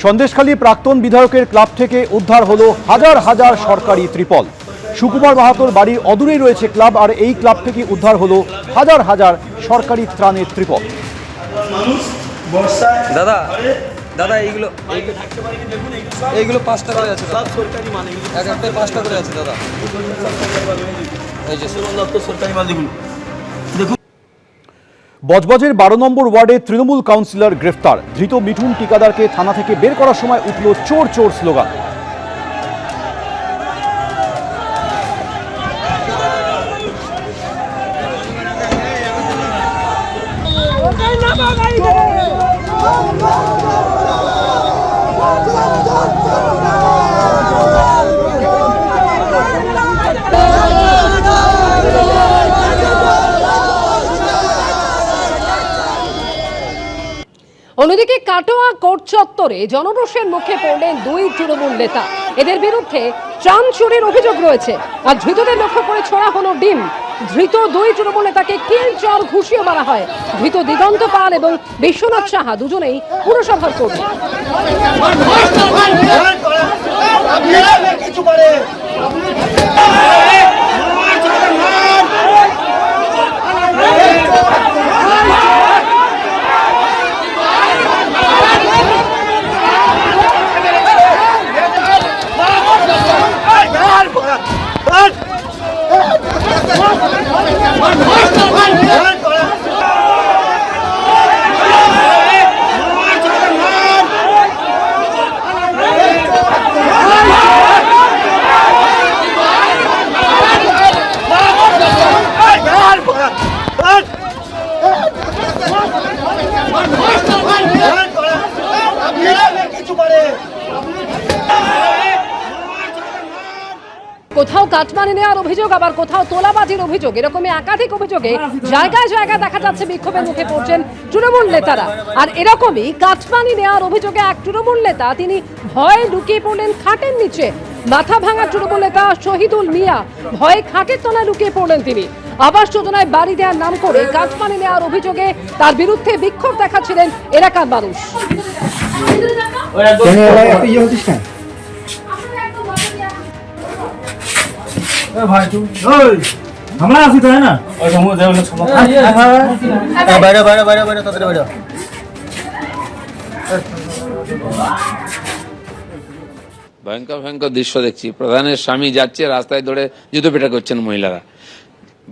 সন্দেশখালী প্রাক্তন বিধায়কের ক্লাব থেকে উদ্ধার হলো হাজার হাজার সরকারি ত্রিপল। সুকুমার মাহাতোর বাড়ির অদূরেই রয়েছে ক্লাব, আর এই ক্লাব থেকে উদ্ধার হলো হাজার হাজার সরকারি ত্রাণের ত্রিপল। দাদা দাদা এইগুলো 5 টাকা করে আছে, সরকারি মাল, এক একটা 5 টাকা করে আছে দাদা। এই যে সরকারি মাল দেখুন। বজবজের 12 নম্বর ওয়ার্ডে তৃণমূল কাউন্সিলর গ্রেফতার। ধৃত মিঠুন টিকাদারকে থানা থেকে বের করার সময় উঠল চোর চোর স্লোগান। অন্যদিকে কাটোয়া কোর্ট চত্বরে জনরোষের মুখে পড়লেন দুই তৃণমূল নেতা। এদের বিরুদ্ধে ত্রাণ চুরির অভিযোগ রয়েছে, আর ধৃতদের লক্ষ্য করে ছোড়া হলো ডিম। ধৃত দুই তৃণমূল নেতাকে কিল চর ঘুষিয়ে মারা হয়। ধৃত দিগন্ত পাল এবং বিশ্বনাথ সাহা দুজনেই পুরসভার কর্মী। কোথাও কাটমানি নেওয়ার অভিযোগ, আবার কোথাও তোলাবাজির অভিযোগ, এরকমই একাধিক অভিযোগে জায়গায় জায়গায় দেখা যাচ্ছে বিক্ষোভের মুখে পড়ছেন তৃণমূল নেতারা। আর এরকমই কাটমানি নেওয়ার অভিযোগে এক তৃণমূল নেতা তিনি ভয়ে লুকিয়ে পড়লেন খাটের নিচে। মাথা ভাঙা তৃণমূল নেতা শহীদুল মিয়া ভয়ে খাটের তলায় লুকিয়ে পড়লেন তিনি। আবাস যোজনায় বাড়ি দেওয়ার নাম করে কাটমানি নেওয়ার অভিযোগে তার বিরুদ্ধে বিক্ষোভ দেখাচ্ছিলেন এলাকার মানুষ। আমরা আছি তাই না? বাইরে বাইরে বাইরে বাইরে তাদের বাইরে। ভয়ঙ্কর ভয়ঙ্কর দৃশ্য দেখছি। প্রধানের স্বামী যাচ্ছে, রাস্তায় ধরে জুতো পেটা করছেন মহিলারা।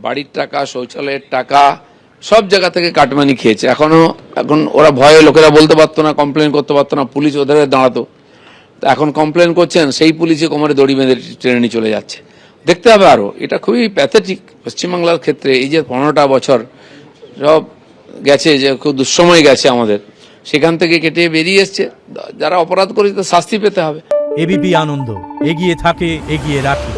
বাড়ির টাকা, শৌচালয়ের টাকা, সব জায়গা থেকে কাটমানি খেয়েছে। এখন ওরা ভয়ে, লোকেরা বলতে পারতো না, কমপ্লেন করতে পারতো না, পুলিশ ওদের দাঁড়াতো। এখন কমপ্লেন করছেন, সেই পুলিশে কোমরে দড়ি বেঁধে ট্রেনে নিয়ে চলে যাচ্ছে। দেখতে হবে আরো, এটা খুবই প্যাথেটিক পশ্চিমবাংলার ক্ষেত্রে। এই যে 15টা বছর সব গেছে, যে খুব দুঃসময় গেছে আমাদের, সেখান থেকে কেটে বেরিয়ে এসছে। যারা অপরাধ করেছে তাদের শাস্তি পেতে হবে। এবিপি আনন্দ, এগিয়ে থাকে, এগিয়ে রাখে।